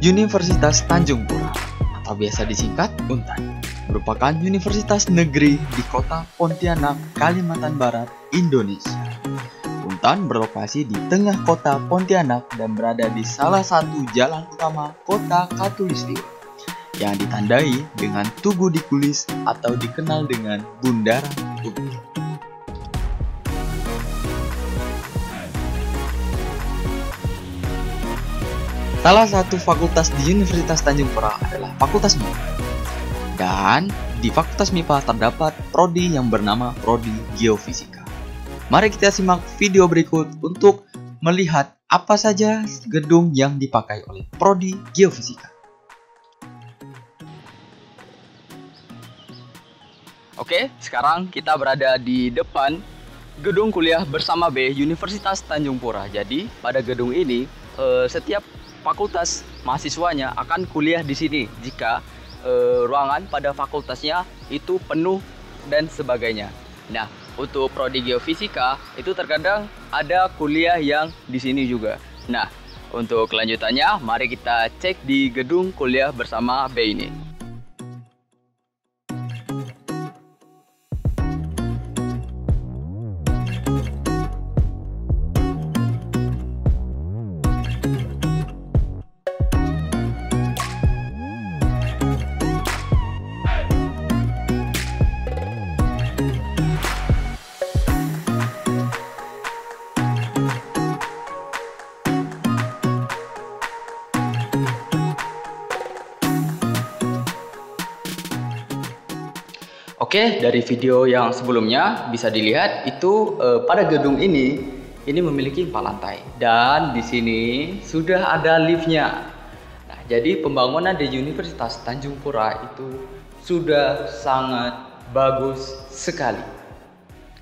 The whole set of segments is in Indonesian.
Universitas Tanjung Pura atau biasa disingkat UNTAN merupakan universitas negeri di kota Pontianak, Kalimantan Barat, Indonesia. UNTAN berlokasi di tengah kota Pontianak dan berada di salah satu jalan utama kota Khatulistiwa yang ditandai dengan Tugu Dikulis atau dikenal dengan Bundaran UNTAN. Salah satu fakultas di Universitas Tanjung Pura adalah Fakultas MIPA. Dan di Fakultas MIPA terdapat prodi yang bernama Prodi Geofisika. Mari kita simak video berikut untuk melihat apa saja gedung yang dipakai oleh Prodi Geofisika. Oke, sekarang kita berada di depan gedung kuliah bersama B Universitas Tanjung Pura. Jadi, pada gedung ini setiap fakultas mahasiswanya akan kuliah di sini jika ruangan pada fakultasnya itu penuh dan sebagainya. Nah, untuk prodi geofisika itu terkadang ada kuliah yang di sini juga. Nah, untuk kelanjutannya mari kita cek di gedung kuliah bersama B ini. Oke, dari video yang sebelumnya bisa dilihat itu pada gedung ini memiliki 4 lantai dan di sini sudah ada liftnya. Nah, jadi pembangunan di Universitas Tanjung Pura itu sudah sangat bagus sekali.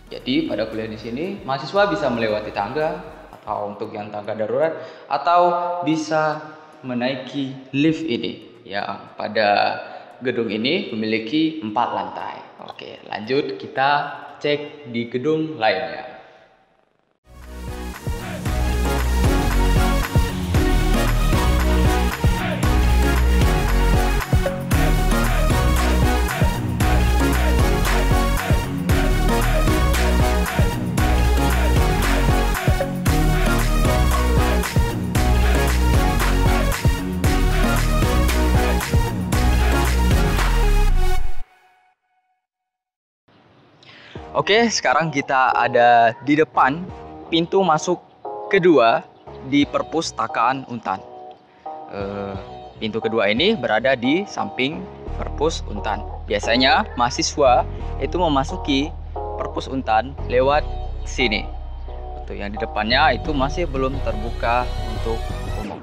Jadi pada kuliah di sini mahasiswa bisa melewati tangga atau untuk yang tangga darurat atau bisa menaiki lift ini yang pada gedung ini memiliki 4 lantai. Oke, lanjut kita cek di gedung lainnya. Oke, sekarang kita ada di depan pintu masuk kedua di perpustakaan UNTAN. Pintu kedua ini berada di samping perpus UNTAN. Biasanya mahasiswa itu memasuki perpus UNTAN lewat sini. Untuk yang di depannya itu masih belum terbuka untuk umum.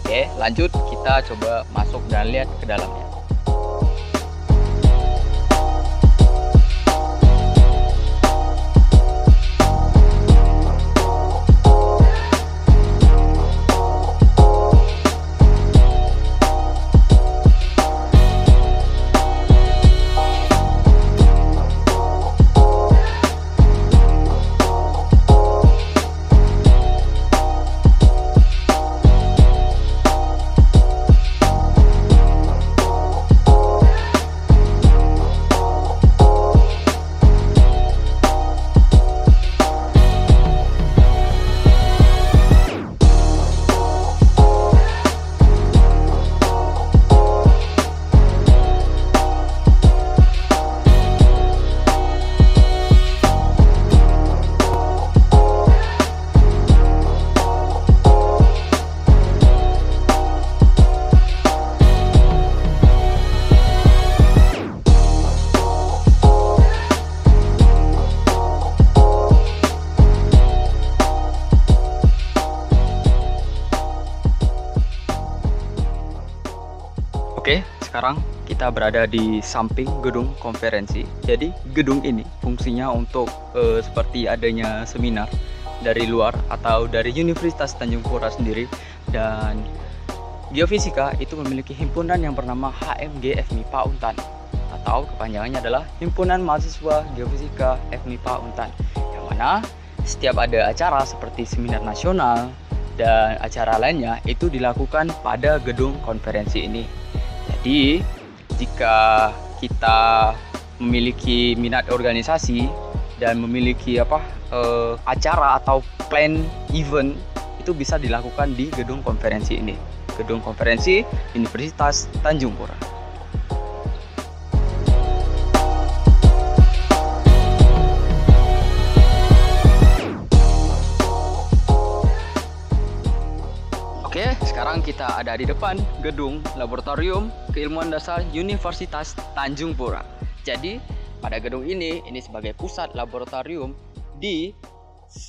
Oke, lanjut kita coba masuk dan lihat ke dalamnya. Oke, sekarang kita berada di samping gedung konferensi. Jadi gedung ini fungsinya untuk seperti adanya seminar dari luar atau dari Universitas Tanjung Pura sendiri. Dan geofisika itu memiliki himpunan yang bernama HMG FMIPA UNTAN, atau kepanjangannya adalah Himpunan Mahasiswa Geofisika FMIPA UNTAN, yang mana setiap ada acara seperti seminar nasional dan acara lainnya itu dilakukan pada gedung konferensi ini. Jadi jika kita memiliki minat organisasi dan memiliki acara atau plan event, itu bisa dilakukan di gedung konferensi ini, gedung konferensi Universitas Tanjung Pura. Oke, sekarang kita ada di depan gedung Laboratorium Keilmuan Dasar Universitas Tanjung Pura. Jadi, pada gedung ini sebagai pusat laboratorium di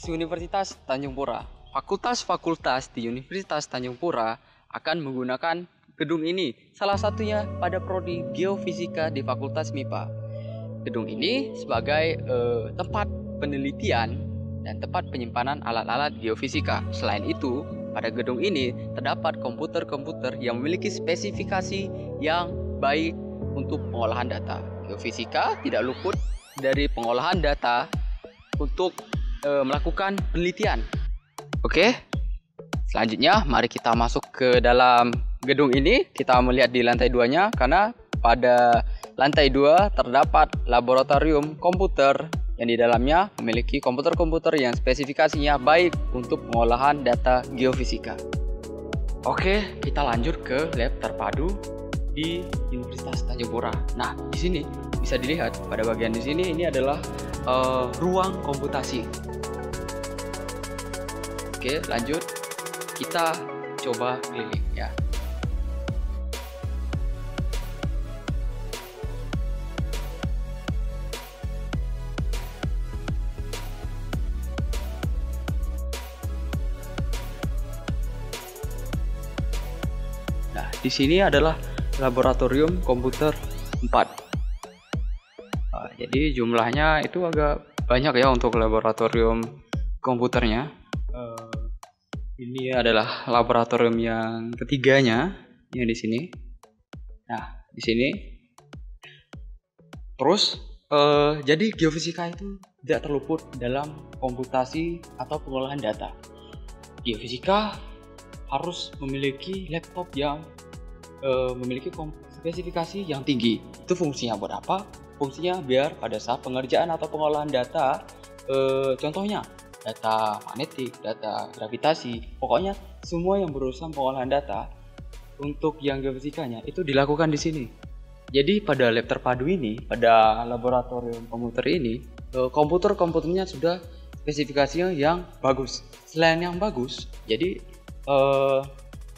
Universitas Tanjung Pura. Fakultas-fakultas di Universitas Tanjung Pura akan menggunakan gedung ini. Salah satunya pada prodi Geofisika di Fakultas MIPA. Gedung ini sebagai tempat penelitian dan tempat penyimpanan alat-alat geofisika. Selain itu, pada gedung ini terdapat komputer-komputer yang memiliki spesifikasi yang baik untuk pengolahan data. Geofisika tidak luput dari pengolahan data untuk melakukan penelitian. Oke, selanjutnya mari kita masuk ke dalam gedung ini. Kita melihat di lantai 2-nya, karena pada lantai 2 terdapat laboratorium komputer yang di dalamnya memiliki komputer-komputer yang spesifikasinya baik untuk pengolahan data geofisika. Oke, kita lanjut ke lab terpadu di Universitas Tanjung Pura. Nah, di sini bisa dilihat pada bagian di sini ini adalah ruang komputasi. Oke, lanjut kita coba keliling ya. Nah, di sini adalah laboratorium komputer 4. Nah, jadi jumlahnya itu agak banyak ya untuk laboratorium komputernya. Ini adalah laboratorium yang ketiganya yang di sini. Nah, di sini. Terus, jadi geofisika itu tidak terluput dalam komputasi atau pengolahan data. Geofisika harus memiliki laptop yang memiliki spesifikasi yang tinggi. Itu fungsinya buat apa? Fungsinya biar pada saat pengerjaan atau pengolahan data, contohnya data magnetik, data gravitasi, pokoknya semua yang berurusan pengolahan data untuk yang geofisikanya itu dilakukan di sini. Jadi pada lab terpadu ini, pada laboratorium komputer ini, komputernya sudah spesifikasinya yang bagus. Selain yang bagus, jadi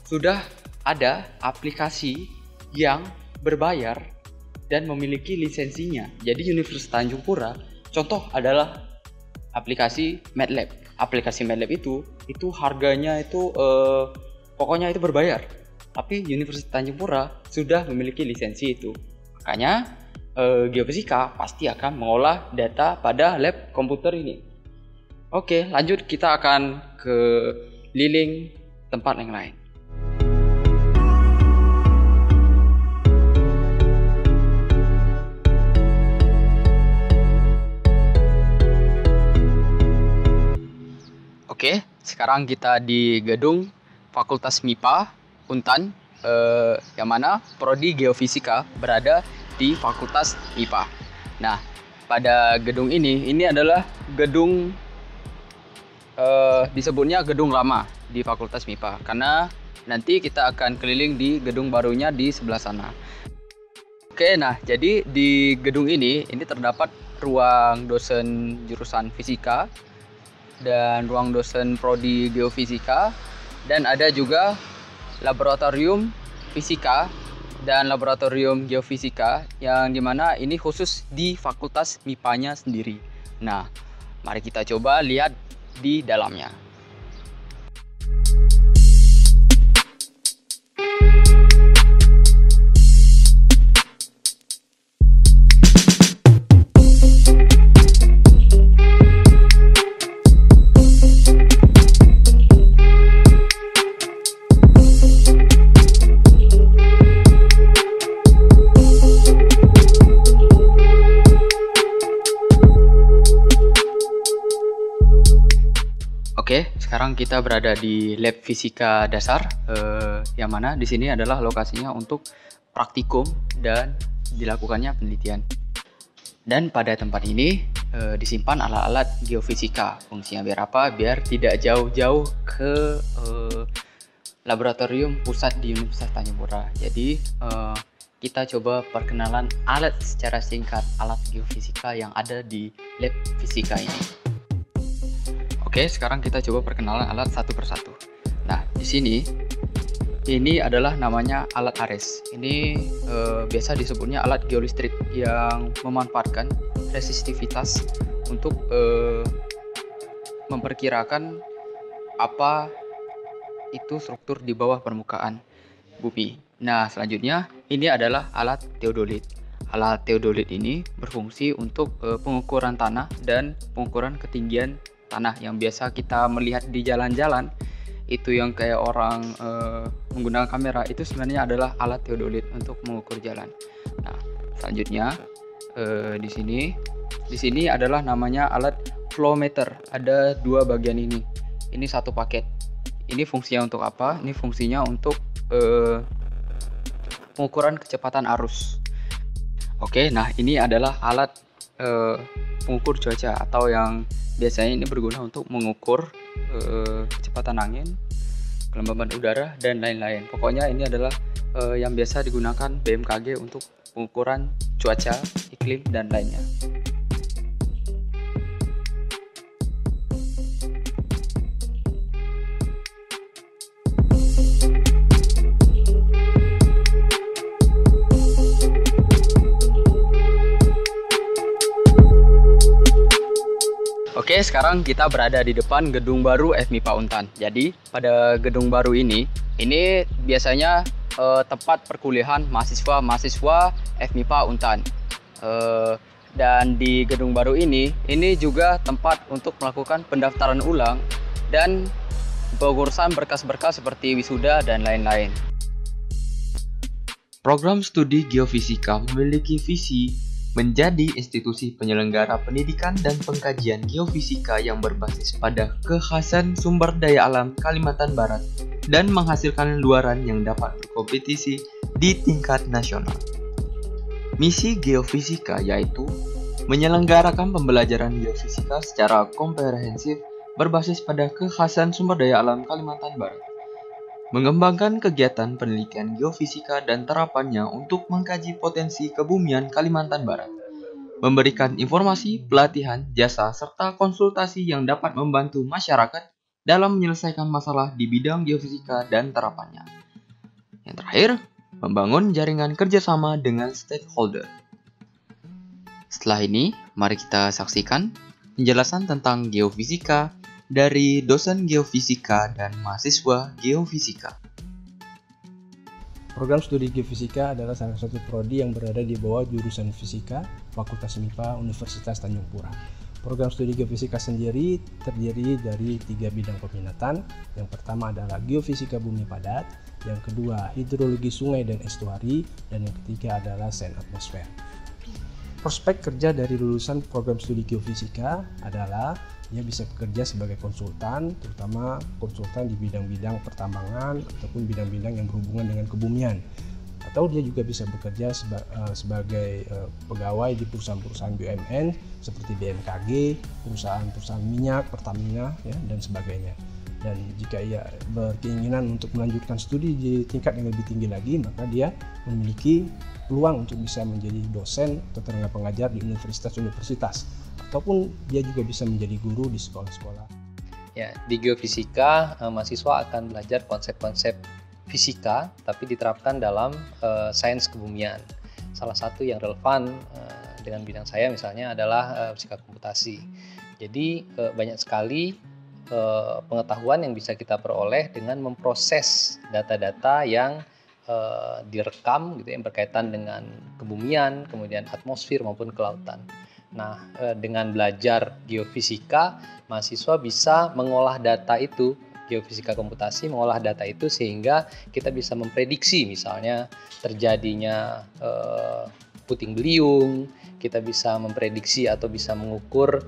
sudah ada aplikasi yang berbayar dan memiliki lisensinya. Jadi Universitas Tanjung Pura contoh adalah aplikasi MATLAB. Aplikasi MATLAB itu harganya itu pokoknya itu berbayar. Tapi Universitas Tanjung Pura sudah memiliki lisensi itu. Makanya geofisika pasti akan mengolah data pada lab komputer ini. Oke, lanjut kita akan ke keliling tempat yang lain. Oke, sekarang kita di gedung Fakultas MIPA Untan, yang mana prodi geofisika berada di Fakultas MIPA. Nah, pada gedung ini adalah gedung disebutnya gedung lama di Fakultas MIPA, karena nanti kita akan keliling di gedung barunya di sebelah sana. Oke, nah jadi di gedung ini terdapat ruang dosen jurusan fisika dan ruang dosen prodi geofisika, dan ada juga laboratorium fisika dan laboratorium geofisika yang dimana ini khusus di Fakultas MIPA-nya sendiri. Nah, mari kita coba lihat di dalamnya. Oke, sekarang kita berada di lab fisika dasar, yang mana di sini adalah lokasinya untuk praktikum dan dilakukannya penelitian. Dan pada tempat ini disimpan alat-alat geofisika. Fungsinya biar apa? Biar tidak jauh-jauh ke laboratorium pusat di Universitas Tanjung Pura. Jadi kita coba perkenalan alat secara singkat, alat geofisika yang ada di lab fisika ini. Oke, sekarang kita coba perkenalan alat satu persatu. Nah, di sini ini adalah namanya alat Ares. Ini biasa disebutnya alat geolistrik yang memanfaatkan resistivitas untuk memperkirakan apa itu struktur di bawah permukaan bumi. Nah, selanjutnya ini adalah alat teodolit. Alat teodolit ini berfungsi untuk pengukuran tanah dan pengukuran ketinggian tanah yang biasa kita melihat di jalan-jalan. Itu yang kayak orang menggunakan kamera, itu sebenarnya adalah alat teodolit untuk mengukur jalan. Nah, selanjutnya di sini adalah namanya alat flowmeter. Ada dua bagian ini. Ini satu paket. Ini fungsinya untuk apa? Ini fungsinya untuk pengukuran kecepatan arus. Oke, nah ini adalah alat pengukur cuaca atau yang biasanya ini berguna untuk mengukur kecepatan angin, kelembaban udara, dan lain-lain. Pokoknya ini adalah yang biasa digunakan BMKG untuk pengukuran cuaca, iklim, dan lainnya. Oke, sekarang kita berada di depan gedung baru FMIPA Untan. Jadi, pada gedung baru ini biasanya tempat perkuliahan mahasiswa FMIPA Untan. Dan di gedung baru ini juga tempat untuk melakukan pendaftaran ulang dan pengurusan berkas-berkas seperti wisuda dan lain-lain. Program studi geofisika memiliki visi menjadi institusi penyelenggara pendidikan dan pengkajian geofisika yang berbasis pada kekhasan sumber daya alam Kalimantan Barat dan menghasilkan luaran yang dapat berkompetisi di tingkat nasional. Misi geofisika yaitu menyelenggarakan pembelajaran geofisika secara komprehensif berbasis pada kekhasan sumber daya alam Kalimantan Barat, mengembangkan kegiatan penelitian geofisika dan terapannya untuk mengkaji potensi kebumian Kalimantan Barat, memberikan informasi, pelatihan, jasa, serta konsultasi yang dapat membantu masyarakat dalam menyelesaikan masalah di bidang geofisika dan terapannya. Yang terakhir, membangun jaringan kerjasama dengan stakeholder. Setelah ini, mari kita saksikan penjelasan tentang geofisika dari dosen geofisika dan mahasiswa geofisika. Program studi geofisika adalah salah satu prodi yang berada di bawah jurusan fisika Fakultas MIPA Universitas Tanjung Pura. Program studi geofisika sendiri terdiri dari 3 bidang peminatan. Yang pertama adalah geofisika bumi padat, yang kedua hidrologi sungai dan estuari, dan yang ketiga adalah sains atmosfer. Prospek kerja dari lulusan program studi geofisika adalah dia bisa bekerja sebagai konsultan, terutama konsultan di bidang-bidang pertambangan ataupun bidang-bidang yang berhubungan dengan kebumian. Atau dia juga bisa bekerja sebagai pegawai di perusahaan-perusahaan BUMN seperti BMKG, perusahaan-perusahaan minyak, Pertamina, ya, dan sebagainya. Dan jika ia berkeinginan untuk melanjutkan studi di tingkat yang lebih tinggi lagi, maka dia memiliki peluang untuk bisa menjadi dosen atau tenaga pengajar di universitas-universitas, ataupun dia juga bisa menjadi guru di sekolah-sekolah. Ya, di geofisika mahasiswa akan belajar konsep-konsep fisika tapi diterapkan dalam sains kebumian. Salah satu yang relevan dengan bidang saya misalnya adalah fisika komputasi. Jadi banyak sekali pengetahuan yang bisa kita peroleh dengan memproses data-data yang direkam gitu yang berkaitan dengan kebumian, kemudian atmosfer maupun kelautan. Nah, dengan belajar geofisika, mahasiswa bisa mengolah data itu, geofisika komputasi mengolah data itu sehingga kita bisa memprediksi misalnya terjadinya puting beliung, kita bisa memprediksi atau bisa mengukur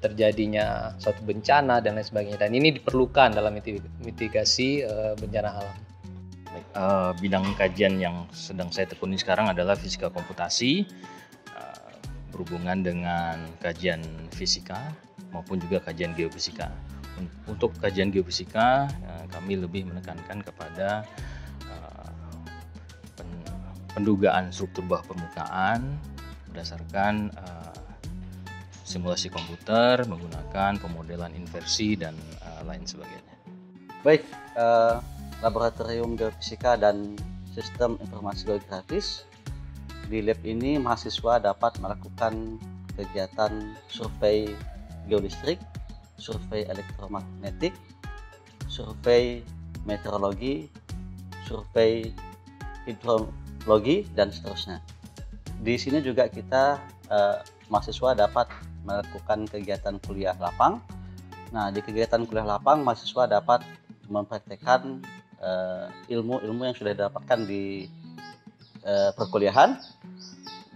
terjadinya suatu bencana dan lain sebagainya, dan ini diperlukan dalam mitigasi bencana alam. Baik, bidang kajian yang sedang saya tekuni sekarang adalah fisika komputasi, berhubungan dengan kajian fisika maupun juga kajian geofisika. Untuk kajian geofisika, kami lebih menekankan kepada pendugaan struktur bawah permukaan berdasarkan simulasi komputer menggunakan pemodelan inversi dan lain sebagainya. Baik, Laboratorium Geofisika dan Sistem Informasi Geografis. Di lab ini mahasiswa dapat melakukan kegiatan survei geolistrik, survei elektromagnetik, survei meteorologi, survei hidrologi, dan seterusnya. Di sini juga kita mahasiswa dapat melakukan kegiatan kuliah lapang. Nah, di kegiatan kuliah lapang mahasiswa dapat mempraktekkan ilmu-ilmu yang sudah didapatkan di perkuliahan.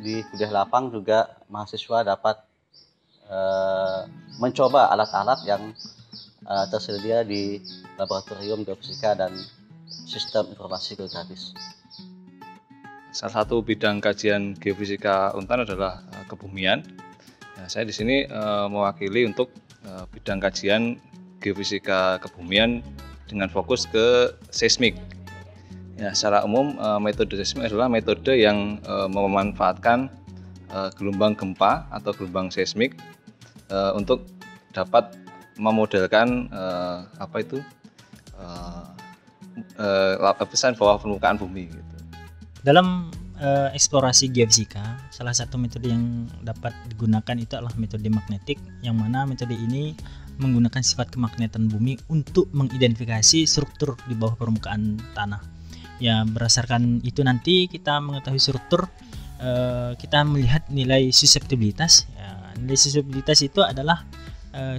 Di kuliah lapang juga mahasiswa dapat mencoba alat-alat yang tersedia di Laboratorium Geofisika dan Sistem Informasi Geografis. Salah satu bidang kajian geofisika UNTAN adalah kebumian. Nah, saya di sini mewakili untuk bidang kajian geofisika kebumian dengan fokus ke seismik. Ya, secara umum metode seismik adalah metode yang memanfaatkan gelombang gempa atau gelombang seismik untuk dapat memodelkan lapisan bawah permukaan bumi. Gitu. Dalam eksplorasi geofisika, salah satu metode yang dapat digunakan itu adalah metode magnetik, yang mana metode ini menggunakan sifat kemagnetan bumi untuk mengidentifikasi struktur di bawah permukaan tanah. Ya, berdasarkan itu nanti kita mengetahui struktur, kita melihat nilai susceptibilitas. Ya, nilai susceptibilitas itu adalah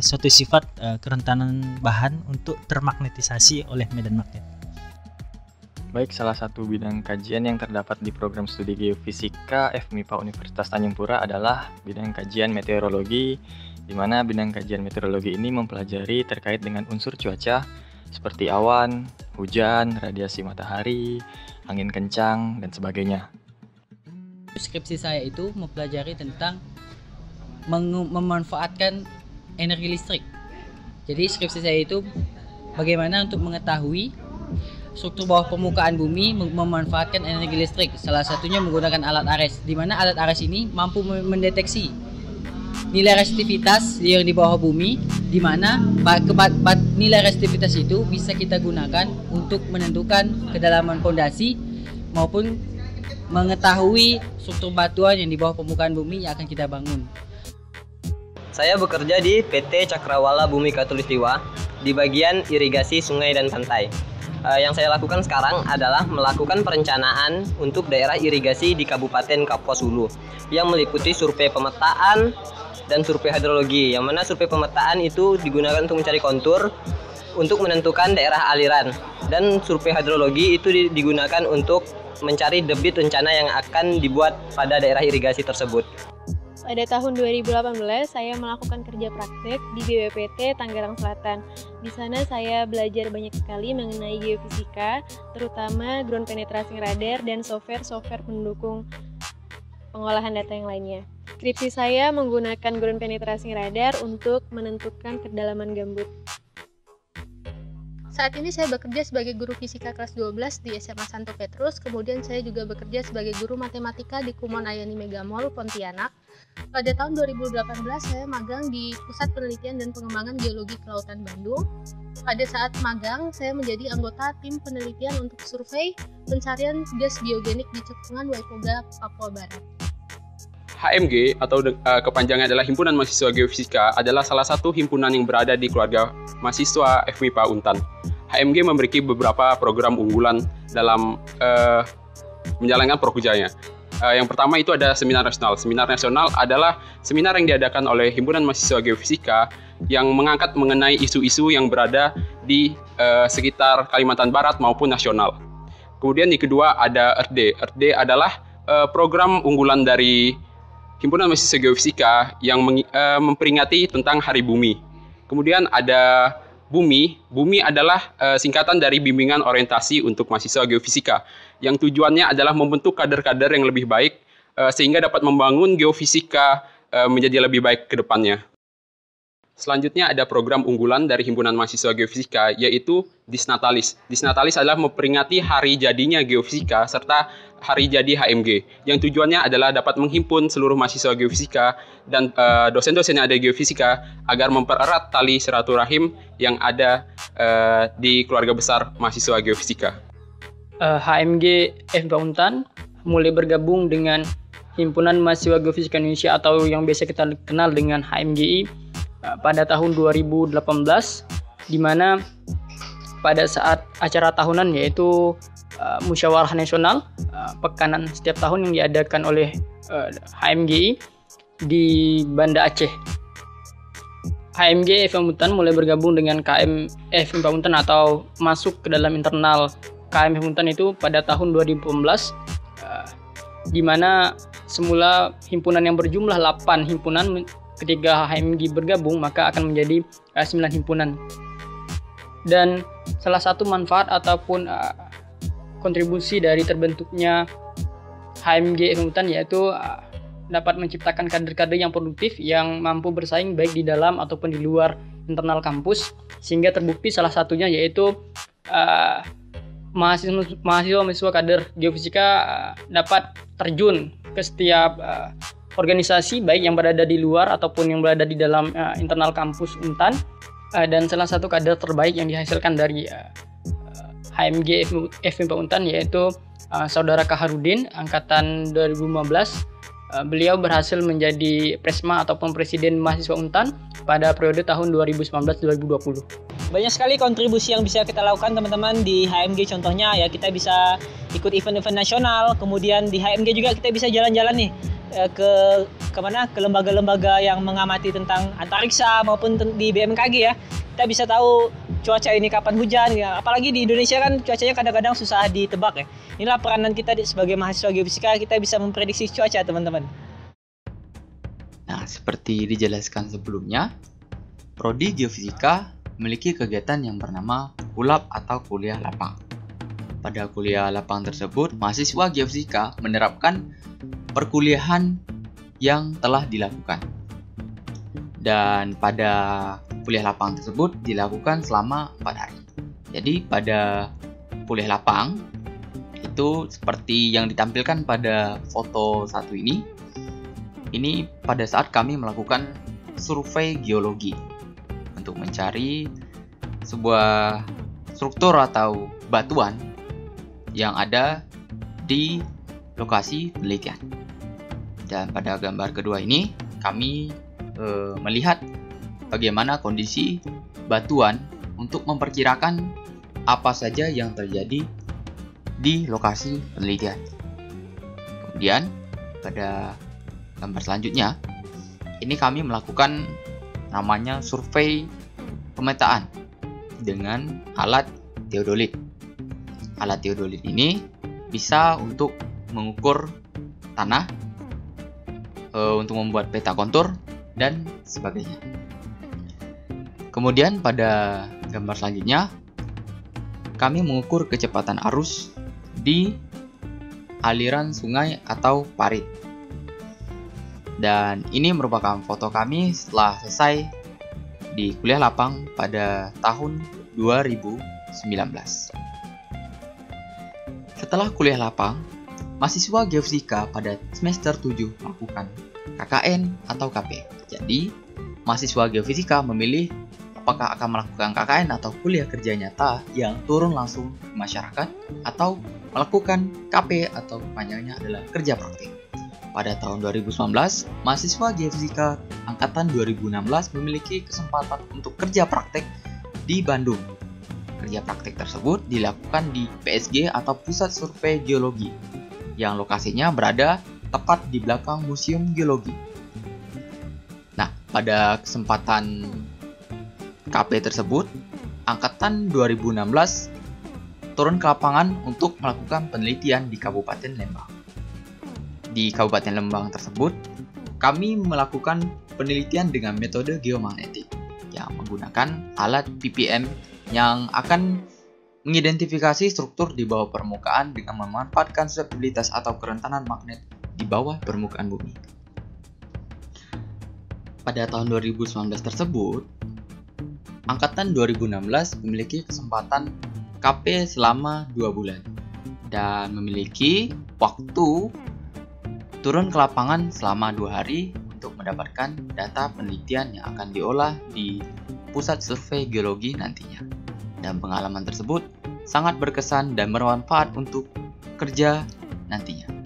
suatu sifat kerentanan bahan untuk termagnetisasi oleh medan magnet. Baik, salah satu bidang kajian yang terdapat di program studi geofisika FMIPA Universitas Tanjung Pura adalah bidang kajian meteorologi, di mana bidang kajian meteorologi ini mempelajari terkait dengan unsur cuaca seperti awan, hujan, radiasi matahari, angin kencang, dan sebagainya. Skripsi saya itu mempelajari tentang memanfaatkan energi listrik. Jadi skripsi saya itu bagaimana untuk mengetahui struktur bawah permukaan bumi memanfaatkan energi listrik. Salah satunya menggunakan alat ARES, di mana alat ARES ini mampu mendeteksi nilai resistivitas yang di bawah bumi, di mana nilai resistivitas itu bisa kita gunakan untuk menentukan kedalaman fondasi maupun mengetahui struktur batuan yang di bawah permukaan bumi yang akan kita bangun. Saya bekerja di PT Cakrawala Bumi Khatulistiwa di bagian irigasi sungai dan pantai. Yang saya lakukan sekarang adalah melakukan perencanaan untuk daerah irigasi di Kabupaten Kapuas Hulu yang meliputi survei pemetaan dan survei hidrologi, yang mana survei pemetaan itu digunakan untuk mencari kontur untuk menentukan daerah aliran, dan survei hidrologi itu digunakan untuk mencari debit rencana yang akan dibuat pada daerah irigasi tersebut. Pada tahun 2018, saya melakukan kerja praktek di BPPT Tangerang Selatan. Di sana saya belajar banyak sekali mengenai geofisika, terutama ground penetrasi radar dan software pendukung pengolahan data yang lainnya. Skripsi saya menggunakan ground penetrasi radar untuk menentukan kedalaman gambut. Saat ini saya bekerja sebagai guru fisika kelas 12 di SMA Santo Petrus, kemudian saya juga bekerja sebagai guru matematika di Kumon Ayani Megamall, Pontianak. Pada tahun 2018 saya magang di Pusat Penelitian dan Pengembangan Geologi Kelautan Bandung. Pada saat magang, saya menjadi anggota tim penelitian untuk survei pencarian gas biogenik di Cekungan Waipoga, Papua Barat. HMG atau kepanjangan adalah Himpunan Mahasiswa Geofisika adalah salah satu himpunan yang berada di keluarga mahasiswa FMIPA UNTAN. HMG memiliki beberapa program unggulan dalam menjalankan prokerjanya. Yang pertama itu ada seminar nasional. Seminar nasional adalah seminar yang diadakan oleh Himpunan Mahasiswa Geofisika yang mengangkat mengenai isu-isu yang berada di sekitar Kalimantan Barat maupun nasional. Kemudian yang kedua ada EARTHD. EARTHD adalah program unggulan dari Himpunan Mahasiswa Geofisika yang memperingati tentang Hari Bumi. Kemudian ada BUMI. BUMI adalah singkatan dari Bimbingan Orientasi untuk Mahasiswa Geofisika, yang tujuannya adalah membentuk kader-kader yang lebih baik sehingga dapat membangun geofisika menjadi lebih baik ke depannya. Selanjutnya ada program unggulan dari Himpunan Mahasiswa Geofisika, yaitu Disnatalis. Disnatalis adalah memperingati hari jadinya geofisika serta hari jadi HMG, yang tujuannya adalah dapat menghimpun seluruh mahasiswa geofisika dan dosen-dosen yang ada di geofisika agar mempererat tali silaturahim yang ada di keluarga besar mahasiswa geofisika. HMG FMIPA Untan mulai bergabung dengan Himpunan Mahasiswa Geofisika Indonesia atau yang biasa kita kenal dengan HMGI pada tahun 2018, di mana pada saat acara tahunan yaitu Musyawarah Nasional pekanan setiap tahun yang diadakan oleh HMGI di Banda Aceh. HMG FMIPA Untan mulai bergabung dengan KM FMIPA Untan atau masuk ke dalam internal KM FMIPA Untan itu pada tahun 2018, di mana semula himpunan yang berjumlah 8 himpunan. Ketika HMG bergabung, maka akan menjadi 9 himpunan. Dan salah satu manfaat ataupun kontribusi dari terbentuknya HMG FMIPA Untan yaitu dapat menciptakan kader-kader yang produktif yang mampu bersaing baik di dalam ataupun di luar internal kampus, sehingga terbukti salah satunya yaitu mahasiswa kader geofisika dapat terjun ke setiap organisasi baik yang berada di luar ataupun yang berada di dalam internal kampus Untan, dan salah satu kader terbaik yang dihasilkan dari HMG FMIPA Untan yaitu Saudara Kaharudin angkatan 2015. Beliau berhasil menjadi Presma ataupun Presiden Mahasiswa Untan pada periode tahun 2019-2020. Banyak sekali kontribusi yang bisa kita lakukan teman-teman di HMG, contohnya ya kita bisa ikut event-event nasional, kemudian di HMG juga kita bisa jalan-jalan nih ke lembaga-lembaga yang mengamati tentang antariksa maupun di BMKG ya. Kita bisa tahu cuaca ini kapan hujan ya. Apalagi di Indonesia kan cuacanya kadang-kadang susah ditebak ya. Inilah peranan kita sebagai mahasiswa geofisika, kita bisa memprediksi cuaca teman-teman. Nah, seperti dijelaskan sebelumnya, Prodi Geofisika memiliki kegiatan yang bernama KULAP atau kuliah lapang. Pada kuliah lapang tersebut, mahasiswa geofisika menerapkan perkuliahan yang telah dilakukan. Dan pada kuliah lapang tersebut dilakukan selama 4 hari. Jadi pada kuliah lapang itu seperti yang ditampilkan pada foto satu ini pada saat kami melakukan survei geologi untuk mencari sebuah struktur atau batuan yang ada di lokasi penelitian. Dan pada gambar kedua ini kami melihat bagaimana kondisi batuan untuk memperkirakan apa saja yang terjadi di lokasi penelitian. Kemudian pada gambar selanjutnya ini kami melakukan namanya survei pemetaan dengan alat teodolit. Alat teodolit ini bisa untuk mengukur tanah, untuk membuat peta kontur dan sebagainya. Kemudian pada gambar selanjutnya kami mengukur kecepatan arus di aliran sungai atau parit. Dan ini merupakan foto kami setelah selesai di kuliah lapang pada tahun 2019. Setelah kuliah lapang, mahasiswa geofisika pada semester 7 melakukan KKN atau KP. Jadi, mahasiswa geofisika memilih apakah akan melakukan KKN atau kuliah kerja nyata yang turun langsung ke masyarakat atau melakukan KP atau kepanjangannya adalah kerja praktik. Pada tahun 2019, mahasiswa geofisika angkatan 2016 memiliki kesempatan untuk kerja praktek di Bandung. Kerja praktek tersebut dilakukan di PSG atau Pusat Survei Geologi yang lokasinya berada tepat di belakang Museum Geologi. Nah, pada kesempatan KP tersebut, angkatan 2016 turun ke lapangan untuk melakukan penelitian di Kabupaten Lembang. Di Kabupaten Lembang tersebut, kami melakukan penelitian dengan metode geomagnetik yang menggunakan alat PPM yang akan mengidentifikasi struktur di bawah permukaan dengan memanfaatkan stabilitas atau kerentanan magnet di bawah permukaan bumi. Pada tahun 2019 tersebut, Angkatan 2016 memiliki kesempatan KP selama 2 bulan dan memiliki waktu turun ke lapangan selama 2 hari untuk mendapatkan data penelitian yang akan diolah di Pusat Survei Geologi nantinya. Dan pengalaman tersebut sangat berkesan dan bermanfaat untuk kerja nantinya.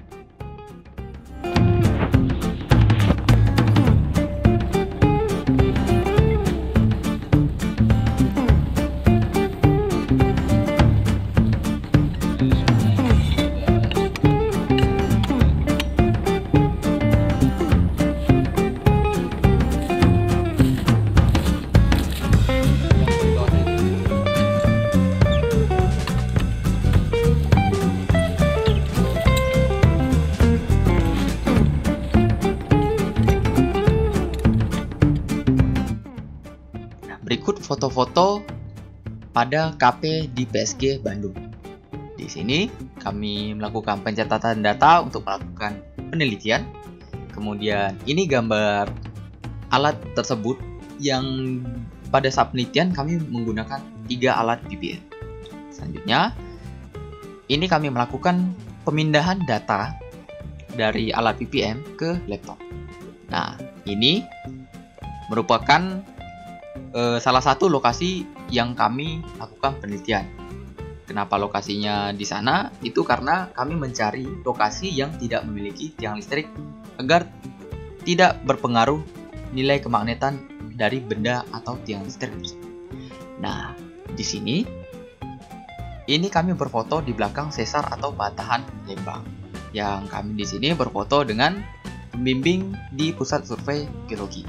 Berikut foto-foto pada KP di PSG Bandung. Di sini kami melakukan pencatatan data untuk melakukan penelitian. Kemudian ini gambar alat tersebut yang pada saat penelitian kami menggunakan 3 alat PPM. Selanjutnya, ini kami melakukan pemindahan data dari alat PPM ke laptop. Nah, ini merupakan salah satu lokasi yang kami lakukan penelitian. Kenapa lokasinya di sana? Itu karena kami mencari lokasi yang tidak memiliki tiang listrik agar tidak berpengaruh nilai kemagnetan dari benda atau tiang listrik tersebut. Nah, di sini ini kami berfoto di belakang sesar atau batahan Lembang. Yang kami di sini berfoto dengan pembimbing di Pusat Survei Geologi.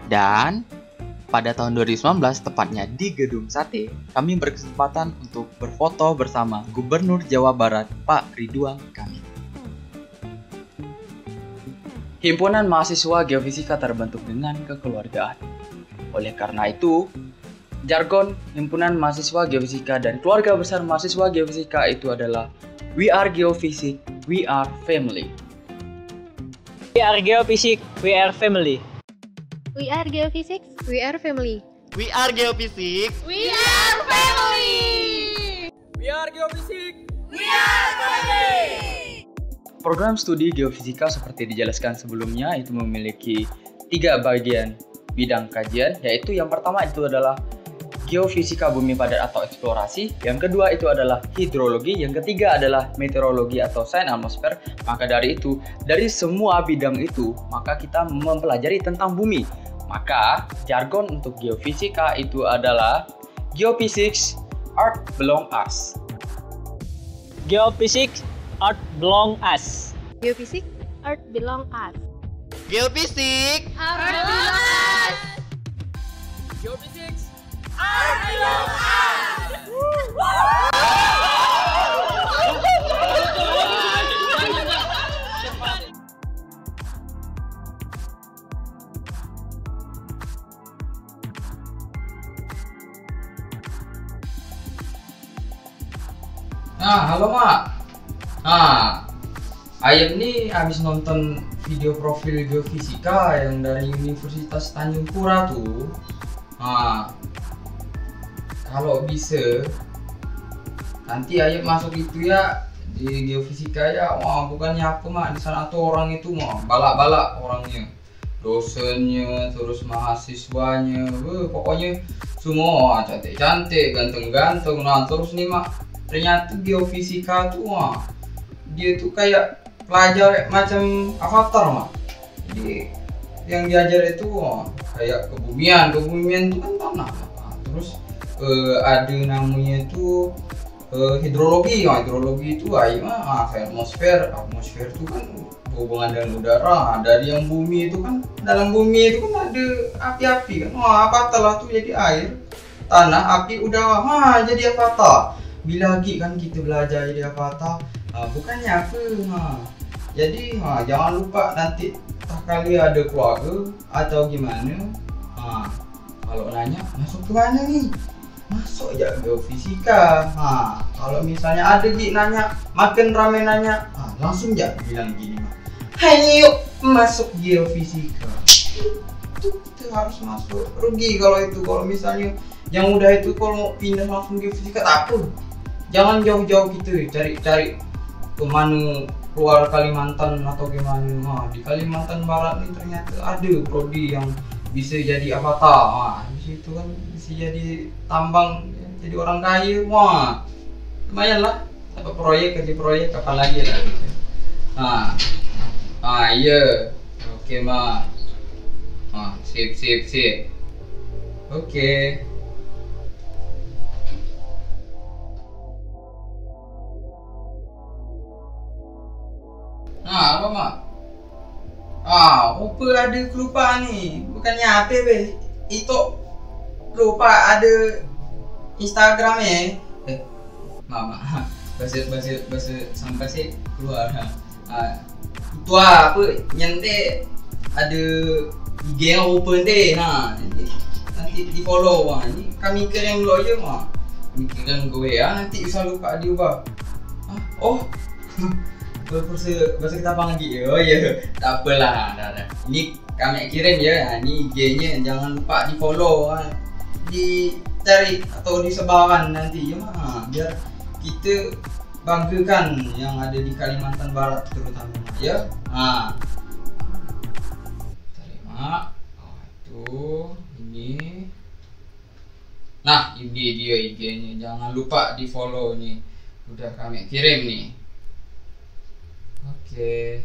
Dan pada tahun 2019, tepatnya di Gedung Sate, kami berkesempatan untuk berfoto bersama Gubernur Jawa Barat, Pak Ridwan Kamil. Himpunan Mahasiswa Geofisika terbentuk dengan kekeluargaan. Oleh karena itu, jargon Himpunan Mahasiswa Geofisika dan keluarga besar mahasiswa geofisika itu adalah We are Geofisik, we are family. We are Geofisik, we are family. We are Geophysics, we are family. We are Geophysics, we are family. We are Geophysics, we are family. Program studi geofisika seperti dijelaskan sebelumnya itu memiliki 3 bagian bidang kajian, yaitu yang pertama itu adalah geofisika bumi padat atau eksplorasi, yang kedua itu adalah hidrologi, yang ketiga adalah meteorologi atau sains atmosfer. Maka dari itu, dari semua bidang itu, maka kita mempelajari tentang bumi. Maka jargon untuk geofisika itu adalah Geophysics, Art Belong Us. Geophysics, Art Belong Us. Geophysics, Art Belong Us. Geophysics, Art Belong Us. Geophysics, Art Belong Us. Nah, halo Mak. Nah, Ayem nih habis nonton video profil geofisika yang dari Universitas Tanjung Pura tuh. Nah, kalau bisa nanti Ayem masuk itu ya di geofisika ya. Wah, bukannya apa Mak, di sana tuh orang itu mah balak-balak orangnya. Dosennya, terus mahasiswanya, pokoknya semua cantik-cantik, ganteng-ganteng. Nah, terus nih Mak, ternyata geofisika tuh wah, dia tuh kayak pelajar macam avatar Mak. Jadi yang diajar itu wah, kayak kebumian itu kan tanah. Nah, terus ada namanya itu hidrologi. Nah, hidrologi itu atmosfer itu kan hubungan dengan udara. Dari yang bumi itu kan, dalam bumi itu kan ada api-api kan. Wah, avatar tuh jadi air, tanah, api, udara. Wah, jadi avatar. Bila lagi kan kita belajar jadi avatar, bukannya apa, Jadi jangan lupa nanti kali ada keluarga atau gimana, kalau nanya masuk ke mana nih, masuk aja geofisika. Kalau misalnya ada nanya makin rame nanya, langsung aja bilang gini, hanya yuk masuk geofisika. Itu harus masuk. Rugi kalau itu, kalau misalnya yang udah itu kalau mau pindah langsung geofisika tak apa. Jangan jauh-jauh gitu, cari kemana, keluar Kalimantan atau gimana. Di Kalimantan Barat nih ternyata ada prodi yang bisa jadi avatar. Di situ kan bisa jadi tambang, jadi orang kaya. Lumayan lah, dapat proyek, kerja proyek, apalagi lah gitu. Iya. Oke, Ma. Sip. Oke. Apa, Mak? Lupa ada kelupaan nih. Bukannya apa, be? Itu lupa ada Instagramnya. Mama, bahasa sampai sih keluar. Itu apa? Nyente ada IG yang open deh. Nanti di follow. Ini kami kirim dulu aja, Mak. Kirim gue ya, nanti bisa lupa diubah. Bahasa kita apa lagi? Oh iya, tak apalah. Ini kami kirim ya. Ini IG-nya, jangan lupa di follow, dicari atau disebarkan nanti ya, biar kita banggakan yang ada di Kalimantan Barat terutama ya. Terima. Itu ini. Nah, ini dia IG-nya. Jangan lupa di follow nih. Udah kami kirim nih. Oke.